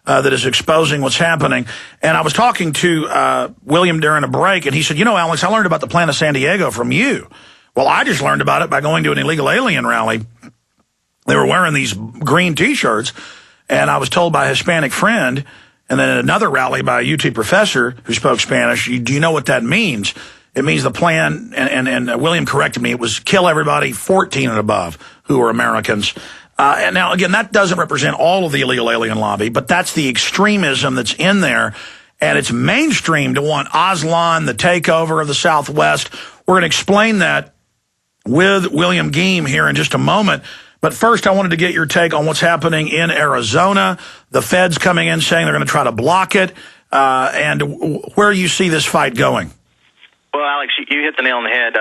that is exposing what's happening. And I was talking to William during a break, and he said, you know, Alex, I learned about the plan of San Diego from you. Well, I just learned about it by going to an illegal alien rally. They were wearing these green T-shirts, and I was told by a Hispanic friend, and then at another rally by a UT professor who spoke Spanish, do you know what that means? It means the plan, and William corrected me, it was kill everybody 14 and above who are Americans. And now, again, that doesn't represent all of the illegal alien lobby, but that's the extremism that's in there, and it's mainstream to want Aslan, the takeover of the Southwest. We're going to explain that with William Gheen here in just a moment. But first, I wanted to get your take on what's happening in Arizona, the feds coming in saying they're going to try to block it, and where you see this fight going. Well, Alex, you hit the nail on the head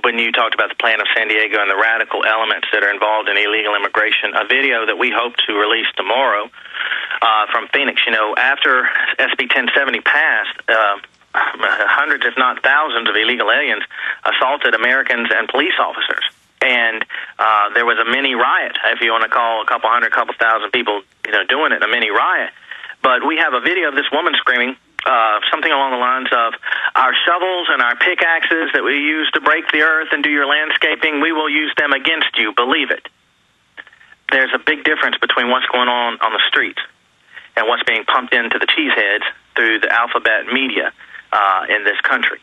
when you talked about the plan of San Diego and the radical elements that are involved in illegal immigration. A video that we hope to release tomorrow from Phoenix. You know, after SB 1070 passed, hundreds, if not thousands, of illegal aliens assaulted Americans and police officers. And there was a mini riot, if you want to call a couple hundred, couple thousand people, you know, doing it, a mini riot. But we have a video of this woman screaming something along the lines of, our shovels and our pickaxes that we use to break the earth and do your landscaping, we will use them against you, believe it. There's a big difference between what's going on the streets and what's being pumped into the cheeseheads through the alphabet media in this country.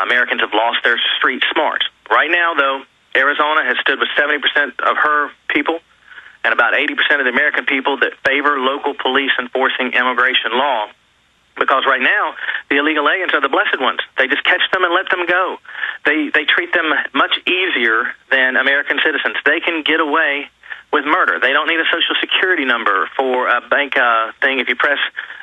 Americans have lost their street smarts. Right now, though, Arizona has stood with 70% of her people and about 80% of the American people that favor local police enforcing immigration law. Because right now, the illegal aliens are the blessed ones. They just catch them and let them go. They treat them much easier than American citizens. They can get away with murder. They don't need a Social Security number for a bank thing. If you press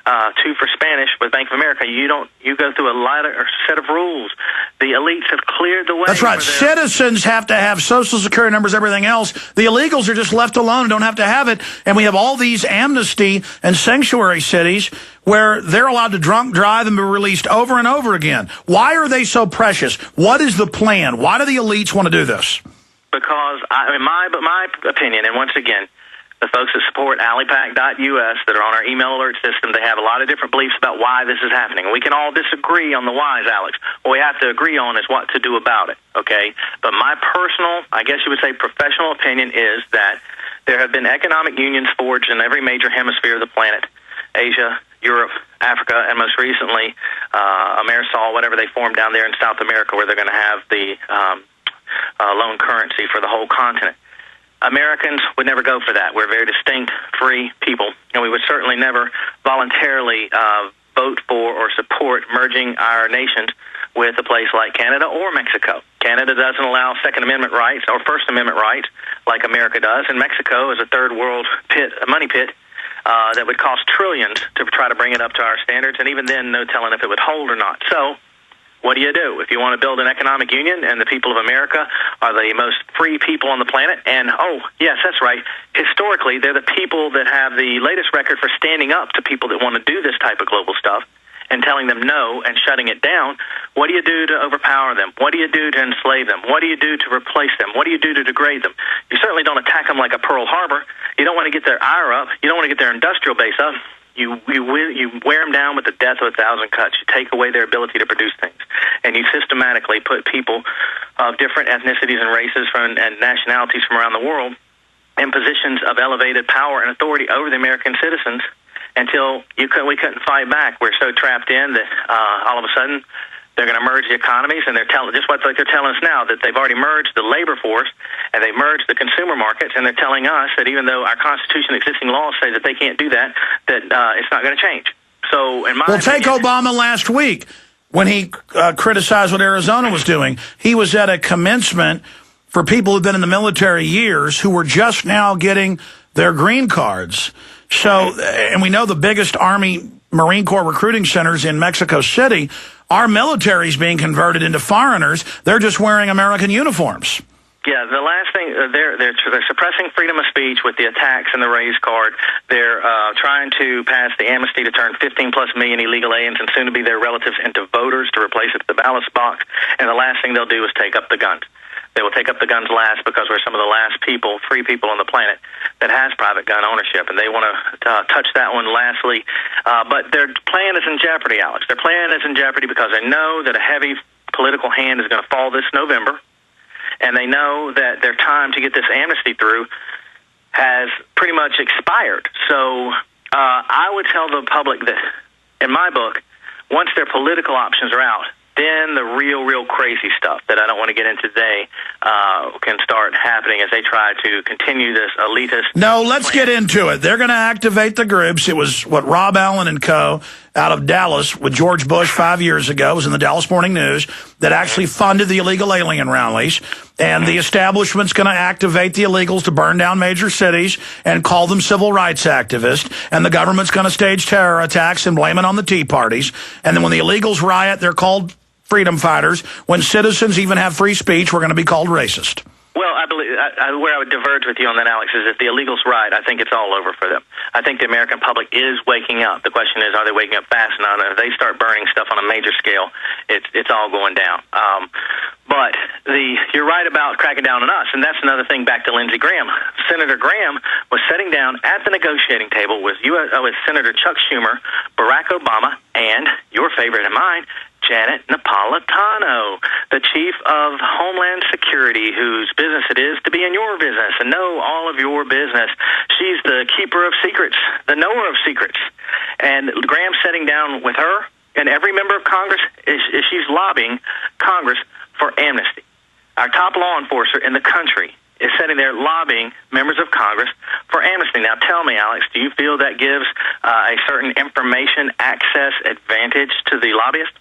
2 for Spanish with Bank of America, you go through a set of rules. The elites have cleared the way. That's right. Citizens have to have Social Security numbers, everything else. The illegals are just left alone and don't have to have it. And we have all these amnesty and sanctuary cities where they're allowed to drunk drive and be released over and over again. Why are they so precious? What is the plan? Why do the elites want to do this? Because, my opinion, and once again, the folks that support ALIPAC.us that are on our email alert system, they have a lot of different beliefs about why this is happening. We can all disagree on the whys, Alex. What we have to agree on is what to do about it, okay? But my personal, I guess you would say professional opinion is that there have been economic unions forged in every major hemisphere of the planet, Asia, Europe, Africa, and most recently, Amerisol, whatever they formed down there in South America, where they're going to have the loan currency for the whole continent. Americans would never go for that. We're very distinct, free people, and we would certainly never voluntarily vote for or support merging our nations with a place like Canada or Mexico. Canada doesn't allow Second Amendment rights or First Amendment rights like America does, and Mexico is a third world money pit that would cost trillions to try to bring it up to our standards, and even then, no telling if it would hold or not. So, what do you do? If you want to build an economic union and the people of America are the most free people on the planet, and, oh, yes, that's right, historically, they're the people that have the latest record for standing up to people that want to do this type of global stuff and telling them no and shutting it down, what do you do to overpower them? What do you do to enslave them? What do you do to replace them? What do you do to degrade them? You certainly don't attack them like a Pearl Harbor. You don't want to get their ire up. You don't want to get their industrial base up. You wear them down with the death of 1,000 cuts. You take away their ability to produce things. And you systematically put people of different ethnicities and races and nationalities from around the world in positions of elevated power and authority over the American citizens until we couldn't fight back. We're so trapped in that all of a sudden they're going to merge the economies, and they're telling just what they're telling us now, that they've already merged the labor force and they've merged the consumer markets, and they're telling us that even though our Constitution, existing laws say that they can't do that, that it's not going to change. So, in my opinion, take Obama last week when he criticized what Arizona was doing. He was at a commencement for people who've been in the military years who were just now getting their green cards. So, and we know the biggest Army Marine Corps recruiting centers in Mexico City. Our military's being converted into foreigners. They're just wearing American uniforms. Yeah, the last thing, they're suppressing freedom of speech with the attacks and the raise card. They're trying to pass the amnesty to turn 15-plus million illegal aliens and soon to be their relatives into voters to replace it at the ballot box. And the last thing they'll do is take up the guns. They will take up the guns last because we're some of the last people, free people on the planet that has private gun ownership, and they want to touch that one lastly. But their plan is in jeopardy, Alex. Their plan is in jeopardy because they know that a heavy political hand is going to fall this November, and they know that their time to get this amnesty through has pretty much expired. So I would tell the public that, in my book, once their political options are out, then the real crazy stuff that I don't want to get into today can start happening as they try to continue this elitist. No, let's get into it. They're going to activate the groups. It was what Rob Allen and co. out of Dallas with George Bush 5 years ago. It was in the Dallas Morning News that actually funded the illegal alien rallies. And the establishment's going to activate the illegals to burn down major cities and call them civil rights activists. And the government's going to stage terror attacks and blame it on the Tea Parties. And then when the illegals riot, they're called freedom fighters. When citizens even have free speech, we're going to be called racist. Well, I believe where I would diverge with you on that, Alex, is if the illegals right, I think it's all over for them. I think the American public is waking up. The question is, are they waking up fast enough? If they start burning stuff on a major scale, it's all going down. But you're right about cracking down on us, and that's another thing back to Lindsey Graham. Senator Graham was sitting down at the negotiating table with Senator Chuck Schumer, Barack Obama, and your favorite and mine, Janet Napolitano, the chief of Homeland Security, whose business it is to be in your business and know all of your business. She's the keeper of secrets, the knower of secrets. And Graham's sitting down with her and every member of Congress. She's lobbying Congress for amnesty. Our top law enforcer in the country is sitting there lobbying members of Congress for amnesty. Now tell me, Alex, do you feel that gives a certain information access advantage to the lobbyist?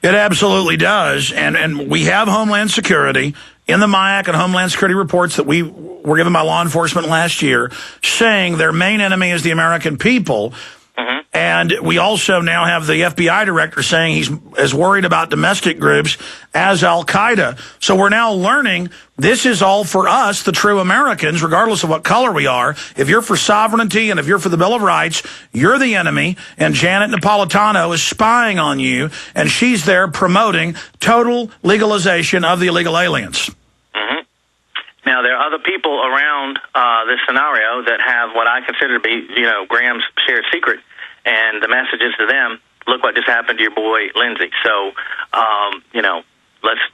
It absolutely does, and we have Homeland Security in the MIAC and Homeland Security reports that we were given by law enforcement last year saying their main enemy is the American people. Mm-hmm. And we also now have the FBI director saying he's as worried about domestic groups as Al-Qaeda. So we're now learning this is all for us, the true Americans, regardless of what color we are. If you're for sovereignty and if you're for the Bill of Rights, you're the enemy. And Janet Napolitano is spying on you, and she's there promoting total legalization of the illegal aliens. Mm-hmm. Now, there are other people around this scenario that have what I consider to be, Graham's shared secret, and the message is to them, look what just happened to your boy Lindsey. So,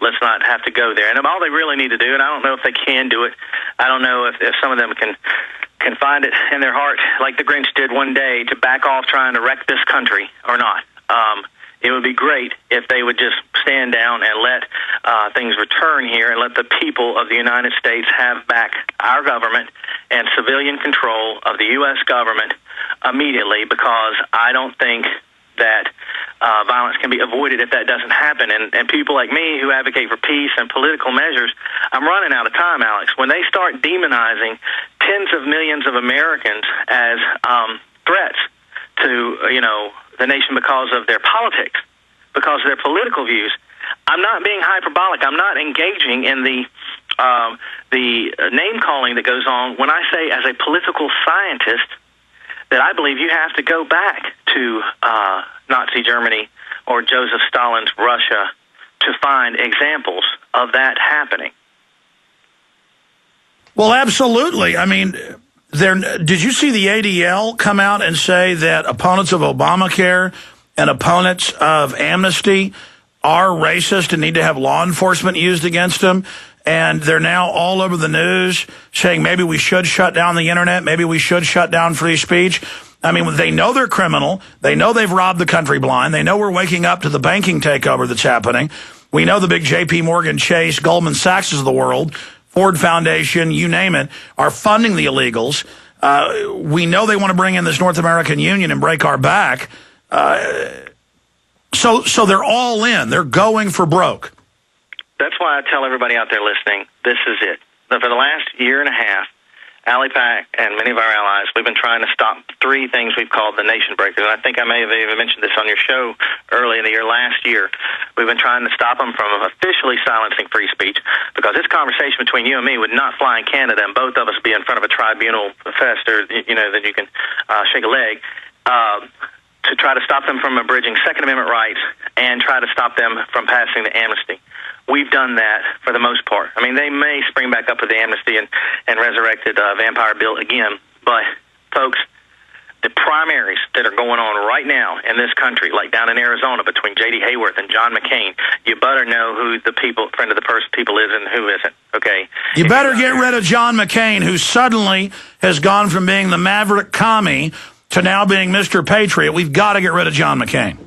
let's not have to go there. And all they really need to do, and I don't know if they can do it, I don't know if some of them can find it in their heart, like the Grinch did one day, to back off trying to wreck this country or not. It would be great if they would just stand down and let things return here and let the people of the United States have back our government and civilian control of the U.S. government immediately, because I don't think that violence can be avoided if that doesn't happen. And people like me who advocate for peace and political measures, I'm running out of time, Alex. When they start demonizing tens of millions of Americans as threats to, the nation because of their politics, because of their political views, I'm not being hyperbolic. I'm not engaging in the name-calling that goes on when I say, as a political scientist, that I believe you have to go back to Nazi Germany or Joseph Stalin's Russia to find examples of that happening. Well, absolutely. I mean, did you see the ADL come out and say that opponents of Obamacare and opponents of amnesty are racist and need to have law enforcement used against them? And they're now all over the news saying maybe we should shut down the internet, maybe we should shut down free speech. I mean, they know they're criminal. They know they've robbed the country blind. They know we're waking up to the banking takeover that's happening. We know the big J.P. Morgan Chase, Goldman Sachs of the world, Ford Foundation, you name it, are funding the illegals. We know they want to bring in this North American Union and break our back. So they're all in. They're going for broke. That's why I tell everybody out there listening, this is it. For the last year and a half, ALIPAC and many of our allies, we've been trying to stop three things we've called the nation breakers. And I think I may have even mentioned this on your show early in the year last year. We've been trying to stop them from officially silencing free speech, because this conversation between you and me would not fly in Canada, and both of us be in front of a tribunal fester, that you can shake a leg, to try to stop them from abridging Second Amendment rights and try to stop them from passing the amnesty. we've done that for the most part. I mean, they may spring back up with the amnesty and resurrected vampire bill again, but folks, the primaries that are going on right now in this country, like down in Arizona between J.D. Hayworth and John McCain, you better know who the friend of the person people is and who isn't, okay? You better get rid of John McCain, who suddenly has gone from being the maverick commie to now being Mr. Patriot. We've got to get rid of John McCain.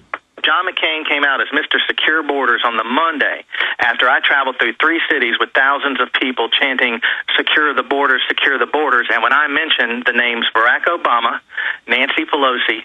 John McCain came out as Mr. Secure Borders on the Monday after I traveled through 3 cities with thousands of people chanting, secure the borders, and when I mentioned the names Barack Obama, Nancy Pelosi,